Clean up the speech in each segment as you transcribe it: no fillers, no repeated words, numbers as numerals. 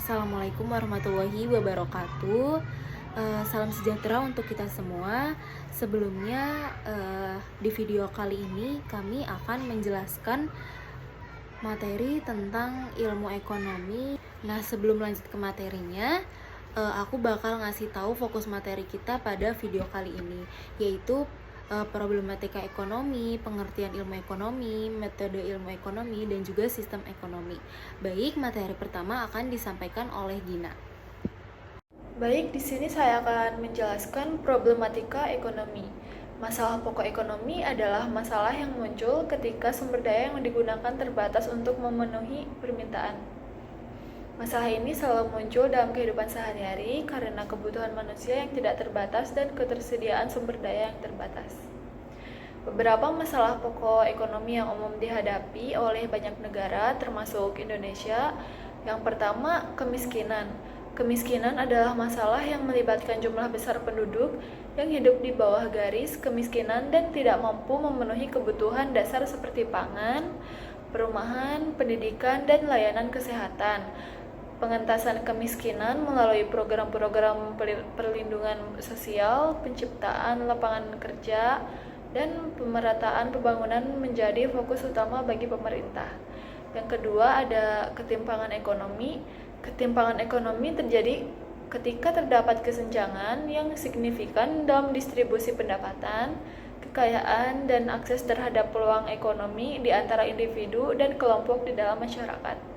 Assalamualaikum warahmatullahi wabarakatuh. Salam sejahtera untuk kita semua. Sebelumnya, di video kali ini kami akan menjelaskan materi tentang ilmu ekonomi. Nah, sebelum lanjut ke materinya, aku bakal ngasih tahu fokus materi kita pada video kali ini, yaitu problematika ekonomi, pengertian ilmu ekonomi, metode ilmu ekonomi, dan juga sistem ekonomi. Baik, materi pertama akan disampaikan oleh Gina. Baik, di sini saya akan menjelaskan problematika ekonomi. Masalah pokok ekonomi adalah masalah yang muncul ketika sumber daya yang digunakan terbatas untuk memenuhi permintaan. Masalah ini selalu muncul dalam kehidupan sehari-hari karena kebutuhan manusia yang tidak terbatas dan ketersediaan sumber daya yang terbatas. Beberapa masalah pokok ekonomi yang umum dihadapi oleh banyak negara, termasuk Indonesia. Yang pertama, kemiskinan. Kemiskinan adalah masalah yang melibatkan jumlah besar penduduk yang hidup di bawah garis kemiskinan dan tidak mampu memenuhi kebutuhan dasar seperti pangan, perumahan, pendidikan, dan layanan kesehatan. Pengentasan kemiskinan melalui program-program perlindungan sosial, penciptaan lapangan kerja, dan pemerataan pembangunan menjadi fokus utama bagi pemerintah. Yang kedua ada ketimpangan ekonomi. Ketimpangan ekonomi terjadi ketika terdapat kesenjangan yang signifikan dalam distribusi pendapatan, kekayaan, dan akses terhadap peluang ekonomi di antara individu dan kelompok di dalam masyarakat.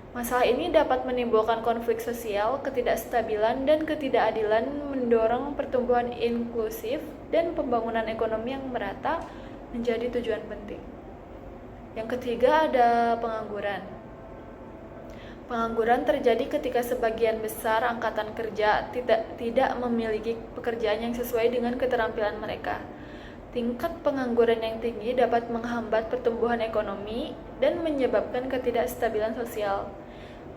Masalah ini dapat menimbulkan konflik sosial, ketidakstabilan, dan ketidakadilan, mendorong pertumbuhan inklusif dan pembangunan ekonomi yang merata menjadi tujuan penting. Yang ketiga ada pengangguran. Pengangguran terjadi ketika sebagian besar angkatan kerja tidak memiliki pekerjaan yang sesuai dengan keterampilan mereka. Tingkat pengangguran yang tinggi dapat menghambat pertumbuhan ekonomi dan menyebabkan ketidakstabilan sosial,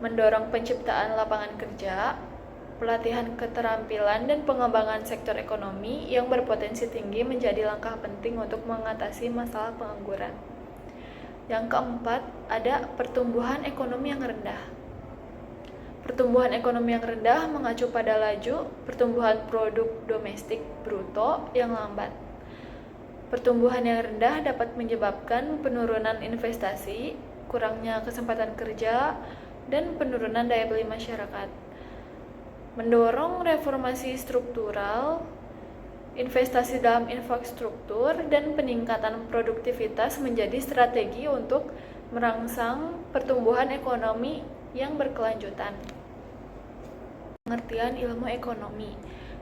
mendorong penciptaan lapangan kerja, pelatihan keterampilan, dan pengembangan sektor ekonomi yang berpotensi tinggi menjadi langkah penting untuk mengatasi masalah pengangguran. Yang keempat, ada pertumbuhan ekonomi yang rendah. Pertumbuhan ekonomi yang rendah mengacu pada laju pertumbuhan produk domestik bruto yang lambat. Pertumbuhan yang rendah dapat menyebabkan penurunan investasi, kurangnya kesempatan kerja, dan penurunan daya beli masyarakat. Mendorong reformasi struktural, investasi dalam infrastruktur, dan peningkatan produktivitas menjadi strategi untuk merangsang pertumbuhan ekonomi yang berkelanjutan. Pengertian ilmu ekonomi.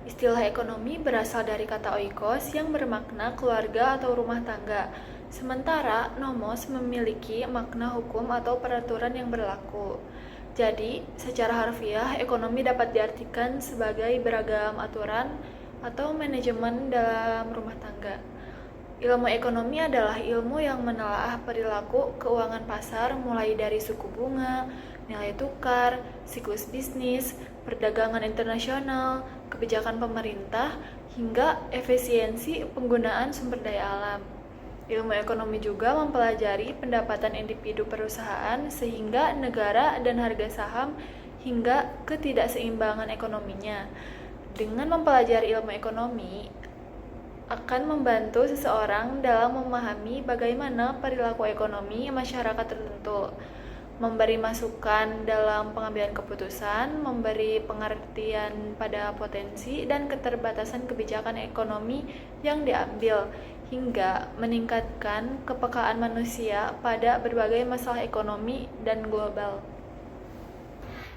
Istilah ekonomi berasal dari kata oikos yang bermakna keluarga atau rumah tangga, sementara nomos memiliki makna hukum atau peraturan yang berlaku. Jadi, secara harfiah, ekonomi dapat diartikan sebagai beragam aturan atau manajemen dalam rumah tangga. Ilmu ekonomi adalah ilmu yang menelaah perilaku keuangan pasar mulai dari suku bunga, nilai tukar, siklus bisnis, perdagangan internasional, kebijakan pemerintah, hingga efisiensi penggunaan sumber daya alam. Ilmu ekonomi juga mempelajari pendapatan individu perusahaan sehingga negara dan harga saham hingga ketidakseimbangan ekonominya. Dengan mempelajari ilmu ekonomi akan membantu seseorang dalam memahami bagaimana perilaku ekonomi masyarakat tertentu, memberi masukan dalam pengambilan keputusan, memberi pengertian pada potensi dan keterbatasan kebijakan ekonomi yang diambil, hingga meningkatkan kepekaan manusia pada berbagai masalah ekonomi dan global.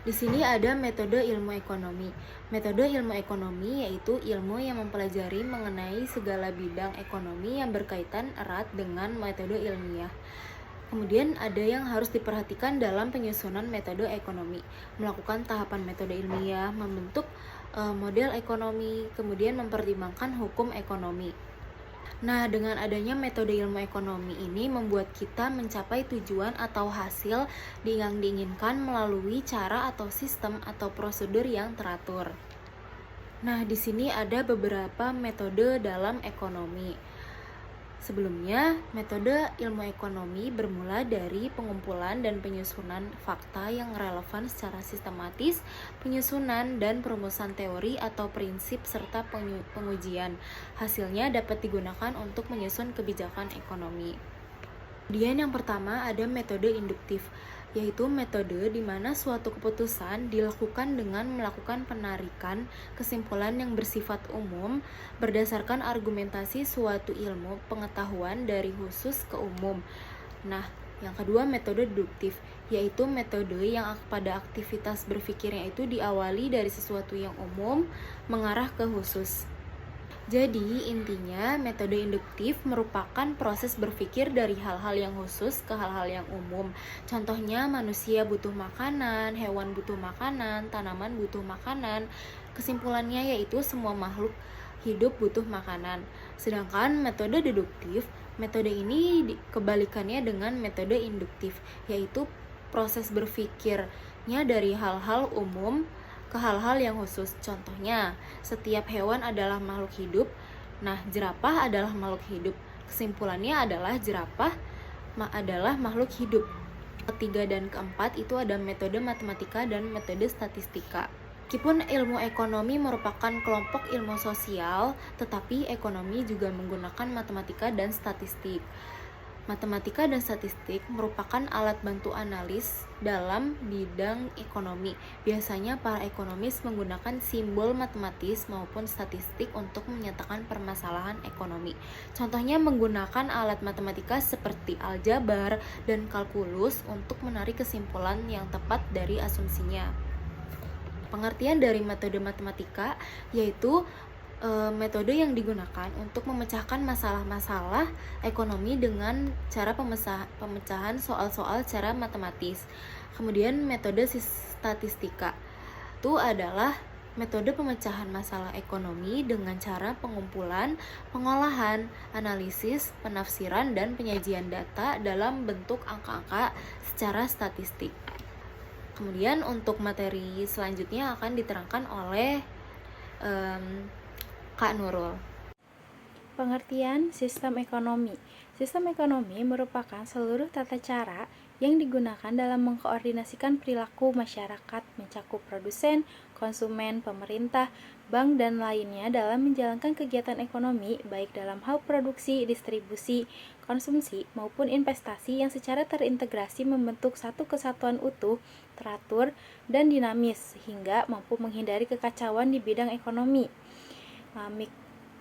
Di sini ada metode ilmu ekonomi. Metode ilmu ekonomi yaitu ilmu yang mempelajari mengenai segala bidang ekonomi yang berkaitan erat dengan metode ilmiah. Kemudian ada yang harus diperhatikan dalam penyusunan metode ekonomi, melakukan tahapan metode ilmiah, membentuk model ekonomi, kemudian mempertimbangkan hukum ekonomi. Nah, dengan adanya metode ilmu ekonomi ini membuat kita mencapai tujuan atau hasil yang diinginkan melalui cara atau sistem atau prosedur yang teratur. Nah, di sini ada beberapa metode dalam ekonomi. Sebelumnya, metode ilmu ekonomi bermula dari pengumpulan dan penyusunan fakta yang relevan secara sistematis, penyusunan dan perumusan teori atau prinsip serta pengujian. Hasilnya dapat digunakan untuk menyusun kebijakan ekonomi. Kemudian yang pertama ada metode induktif, yaitu metode di mana suatu keputusan dilakukan dengan melakukan penarikan kesimpulan yang bersifat umum berdasarkan argumentasi suatu ilmu pengetahuan dari khusus ke umum. Nah, yang kedua metode deduktif, yaitu metode yang pada aktivitas berpikirnya itu diawali dari sesuatu yang umum mengarah ke khusus. Jadi, intinya metode induktif merupakan proses berpikir dari hal-hal yang khusus ke hal-hal yang umum. Contohnya, manusia butuh makanan, hewan butuh makanan, tanaman butuh makanan. Kesimpulannya yaitu semua makhluk hidup butuh makanan. Sedangkan metode deduktif, metode ini kebalikannya dengan metode induktif, yaitu proses berpikirnya dari hal-hal umum ke hal-hal yang khusus. Contohnya, setiap hewan adalah makhluk hidup. Nah, jerapah adalah makhluk hidup. Kesimpulannya adalah jerapah adalah makhluk hidup. Ketiga dan keempat itu ada metode matematika dan metode statistika. Meskipun ilmu ekonomi merupakan kelompok ilmu sosial, tetapi ekonomi juga menggunakan matematika dan statistik. Matematika dan statistik merupakan alat bantu analis dalam bidang ekonomi. Biasanya para ekonomis menggunakan simbol matematis maupun statistik untuk menyatakan permasalahan ekonomi. Contohnya menggunakan alat matematika seperti aljabar dan kalkulus untuk menarik kesimpulan yang tepat dari asumsinya. Pengertian dari metode matematika yaitu metode yang digunakan untuk memecahkan masalah-masalah ekonomi dengan cara pemecahan soal-soal secara matematis. Kemudian metode statistika itu adalah metode pemecahan masalah ekonomi dengan cara pengumpulan, pengolahan, analisis, penafsiran, dan penyajian data dalam bentuk angka-angka secara statistik. Kemudian untuk materi selanjutnya akan diterangkan oleh Kak Nurul. Pengertian sistem ekonomi. Sistem ekonomi merupakan seluruh tata cara yang digunakan dalam mengkoordinasikan perilaku masyarakat, mencakup produsen, konsumen, pemerintah, bank, dan lainnya dalam menjalankan kegiatan ekonomi baik dalam hal produksi, distribusi, konsumsi, maupun investasi yang secara terintegrasi membentuk satu kesatuan utuh, teratur, dan dinamis sehingga mampu menghindari kekacauan di bidang ekonomi.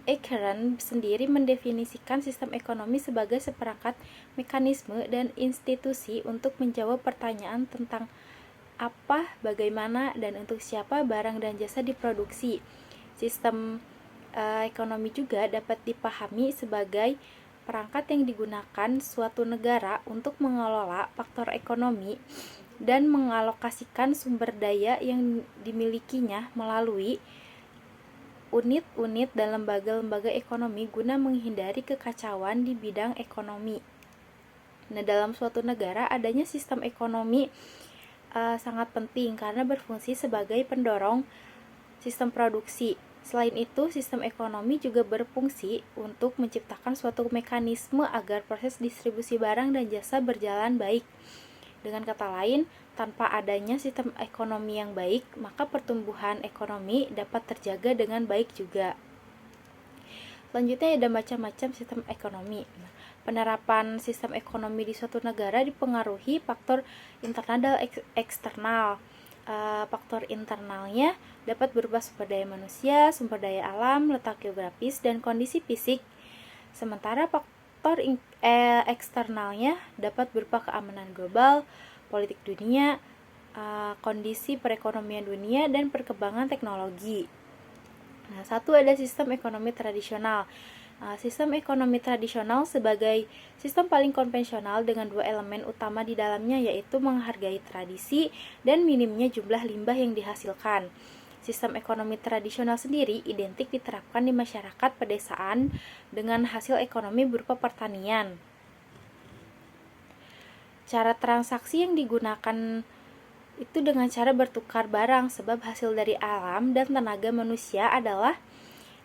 Ekeren sendiri mendefinisikan sistem ekonomi sebagai seperangkat mekanisme dan institusi untuk menjawab pertanyaan tentang apa, bagaimana, dan untuk siapa barang dan jasa diproduksi. Sistem ekonomi juga dapat dipahami sebagai perangkat yang digunakan suatu negara untuk mengelola faktor ekonomi dan mengalokasikan sumber daya yang dimilikinya melalui unit-unit dan lembaga-lembaga ekonomi guna menghindari kekacauan di bidang ekonomi. Nah, dalam suatu negara adanya sistem ekonomi sangat penting karena berfungsi sebagai pendorong sistem produksi. Selain itu, sistem ekonomi juga berfungsi untuk menciptakan suatu mekanisme agar proses distribusi barang dan jasa berjalan baik. Dengan kata lain, tanpa adanya sistem ekonomi yang baik, maka pertumbuhan ekonomi dapat terjaga dengan baik juga. Selanjutnya ada macam-macam sistem ekonomi. Penerapan sistem ekonomi di suatu negara dipengaruhi faktor internal dan eksternal. Faktor internalnya dapat berupa sumber daya manusia, sumber daya alam, letak geografis, dan kondisi fisik. Sementara faktor eksternalnya dapat berupa keamanan global, politik dunia, kondisi perekonomian dunia, dan perkembangan teknologi. Nah, satu ada sistem ekonomi tradisional. Sistem ekonomi tradisional sebagai sistem paling konvensional dengan dua elemen utama di dalamnya, yaitu menghargai tradisi dan minimnya jumlah limbah yang dihasilkan. Sistem ekonomi tradisional sendiri identik diterapkan di masyarakat pedesaan dengan hasil ekonomi berupa pertanian. Cara transaksi yang digunakan itu dengan cara bertukar barang, sebab hasil dari alam dan tenaga manusia adalah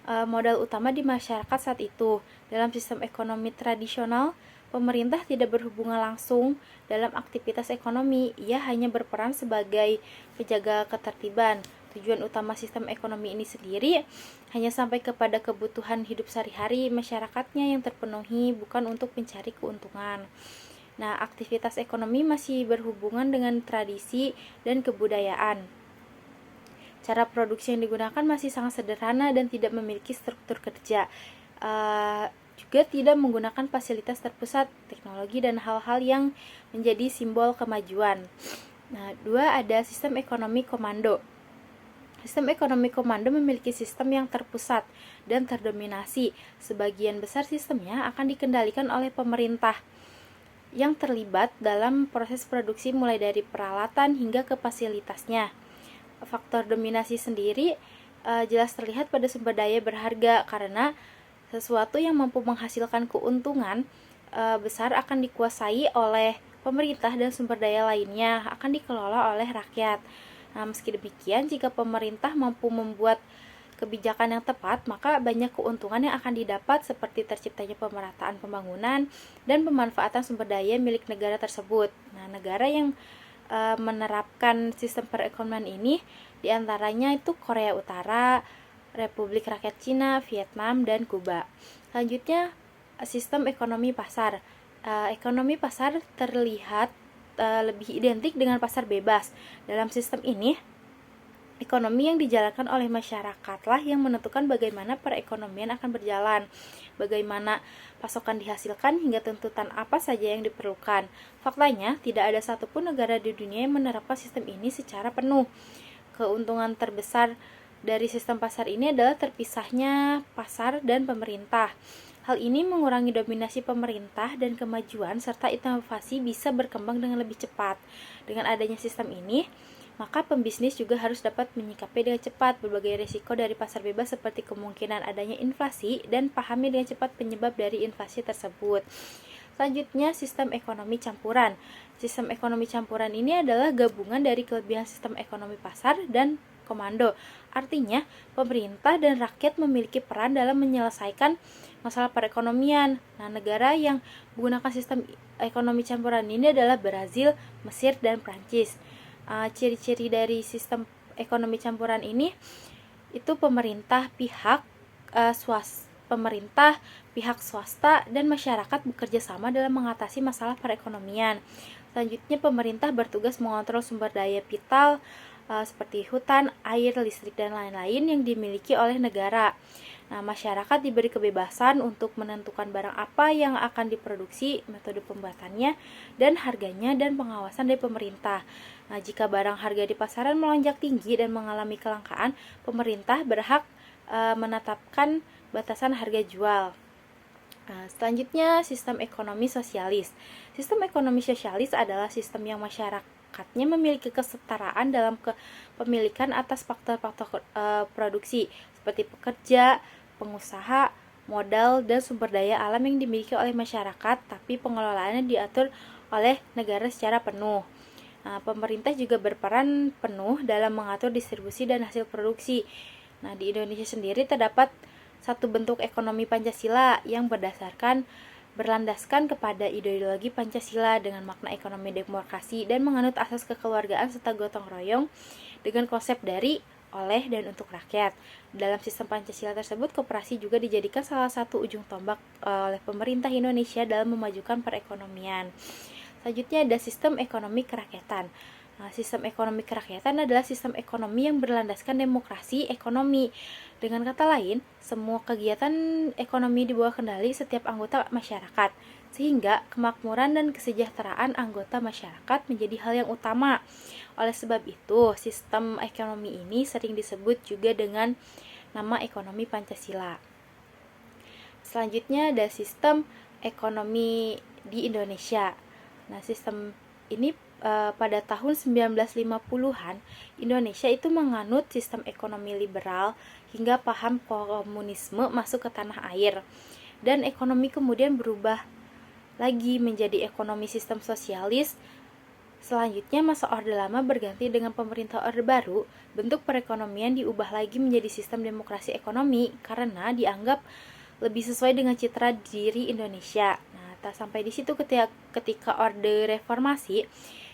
modal utama di masyarakat saat itu. Dalam sistem ekonomi tradisional, pemerintah tidak berhubungan langsung dalam aktivitas ekonomi, ia hanya berperan sebagai penjaga ketertiban. Tujuan utama sistem ekonomi ini sendiri hanya sampai kepada kebutuhan hidup sehari-hari masyarakatnya yang terpenuhi, bukan untuk mencari keuntungan. Nah, aktivitas ekonomi masih berhubungan dengan tradisi dan kebudayaan. Cara produksi yang digunakan masih sangat sederhana dan tidak memiliki struktur kerja. Juga tidak menggunakan fasilitas terpusat, teknologi, dan hal-hal yang menjadi simbol kemajuan. Nah, 2 ada sistem ekonomi komando. Sistem ekonomi komando memiliki sistem yang terpusat dan terdominasi. Sebagian besar sistemnya akan dikendalikan oleh pemerintah yang terlibat dalam proses produksi mulai dari peralatan hingga ke fasilitasnya. Faktor dominasi sendiri jelas terlihat pada sumber daya berharga, karena sesuatu yang mampu menghasilkan keuntungan besar akan dikuasai oleh pemerintah dan sumber daya lainnya akan dikelola oleh rakyat. Nah, meski demikian, jika pemerintah mampu membuat kebijakan yang tepat, maka banyak keuntungan yang akan didapat, seperti terciptanya pemerataan pembangunan dan pemanfaatan sumber daya milik negara tersebut. Nah, negara yang menerapkan sistem perekonomian ini diantaranya itu Korea Utara, Republik Rakyat Cina, Vietnam, dan Kuba. Selanjutnya, sistem ekonomi pasar. Ekonomi pasar terlihat lebih identik dengan pasar bebas. Dalam sistem ini, ekonomi yang dijalankan oleh masyarakatlah yang menentukan bagaimana perekonomian akan berjalan, bagaimana pasokan dihasilkan, hingga tuntutan apa saja yang diperlukan. Faktanya, tidak ada satupun negara di dunia yang menerapkan sistem ini secara penuh. Keuntungan terbesar dari sistem pasar ini adalah terpisahnya pasar dan pemerintah. Hal ini mengurangi dominasi pemerintah dan kemajuan serta inovasi bisa berkembang dengan lebih cepat. Dengan adanya sistem ini, maka pembisnis juga harus dapat menyikapi dengan cepat berbagai risiko dari pasar bebas, seperti kemungkinan adanya inflasi, dan pahami dengan cepat penyebab dari inflasi tersebut. Selanjutnya, sistem ekonomi campuran. Sistem ekonomi campuran ini adalah gabungan dari kelebihan sistem ekonomi pasar dan komando. Artinya, pemerintah dan rakyat memiliki peran dalam menyelesaikan masalah perekonomian. Nah, negara yang menggunakan sistem ekonomi campuran ini adalah Brazil, Mesir, dan Prancis. Ciri-ciri dari sistem ekonomi campuran ini itu pemerintah, pihak swasta, dan masyarakat bekerja sama dalam mengatasi masalah perekonomian. Selanjutnya, pemerintah bertugas mengontrol sumber daya vital seperti hutan, air, listrik, dan lain-lain yang dimiliki oleh negara. Nah, masyarakat diberi kebebasan untuk menentukan barang apa yang akan diproduksi, metode pembuatannya, dan harganya, dan pengawasan dari pemerintah. Nah, jika barang harga di pasaran melonjak tinggi dan mengalami kelangkaan, pemerintah berhak menetapkan batasan harga jual. Nah, selanjutnya, sistem ekonomi sosialis. Sistem ekonomi sosialis adalah sistem yang masyarakatnya memiliki kesetaraan dalam kepemilikan atas faktor-faktor produksi seperti pekerja, pengusaha, modal, dan sumber daya alam yang dimiliki oleh masyarakat, tapi pengelolaannya diatur oleh negara secara penuh. Nah, pemerintah juga berperan penuh dalam mengatur distribusi dan hasil produksi. Nah, di Indonesia sendiri terdapat satu bentuk ekonomi Pancasila yang berlandaskan kepada ideologi Pancasila dengan makna ekonomi demokrasi dan menganut asas kekeluargaan serta gotong royong dengan konsep dari, oleh, dan untuk rakyat. Dalam sistem Pancasila tersebut, koperasi juga dijadikan salah satu ujung tombak oleh pemerintah Indonesia dalam memajukan perekonomian. Selanjutnya ada sistem ekonomi kerakyatan. Nah, sistem ekonomi kerakyatan adalah sistem ekonomi yang berlandaskan demokrasi ekonomi. Dengan kata lain, semua kegiatan ekonomi di bawah kendali setiap anggota masyarakat, sehingga kemakmuran dan kesejahteraan anggota masyarakat menjadi hal yang utama. Oleh sebab itu, sistem ekonomi ini sering disebut juga dengan nama ekonomi Pancasila. Selanjutnya ada sistem ekonomi di Indonesia. Nah, sistem ini pada tahun 1950-an, Indonesia itu menganut sistem ekonomi liberal hingga paham komunisme masuk ke tanah air. Dan ekonomi kemudian berubah lagi menjadi ekonomi sistem sosialis Selanjutnya, masa Orde Lama berganti dengan pemerintah Orde Baru. Bentuk perekonomian diubah lagi menjadi sistem demokrasi ekonomi karena dianggap lebih sesuai dengan citra diri Indonesia. Nah, tak sampai di situ ketika Orde Reformasi,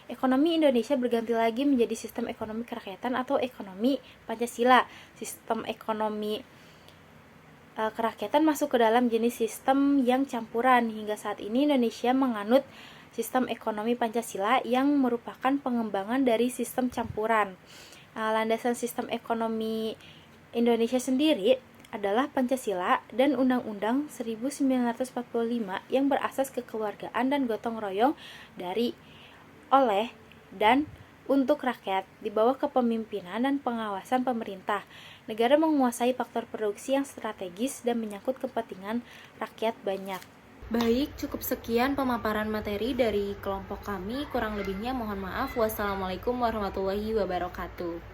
ekonomi Indonesia berganti lagi menjadi sistem ekonomi kerakyatan atau ekonomi Pancasila. Sistem ekonomi kerakyatan masuk ke dalam jenis sistem yang campuran. Hingga saat ini Indonesia menganut sistem ekonomi Pancasila yang merupakan pengembangan dari sistem campuran. Landasan sistem ekonomi Indonesia sendiri adalah Pancasila dan Undang-Undang 1945 yang berasas kekeluargaan dan gotong royong dari, oleh, dan untuk rakyat di bawah kepemimpinan dan pengawasan pemerintah. Negara menguasai faktor produksi yang strategis dan menyangkut kepentingan rakyat banyak. Baik, cukup sekian pemaparan materi dari kelompok kami. Kurang lebihnya mohon maaf. Wassalamualaikum warahmatullahi wabarakatuh.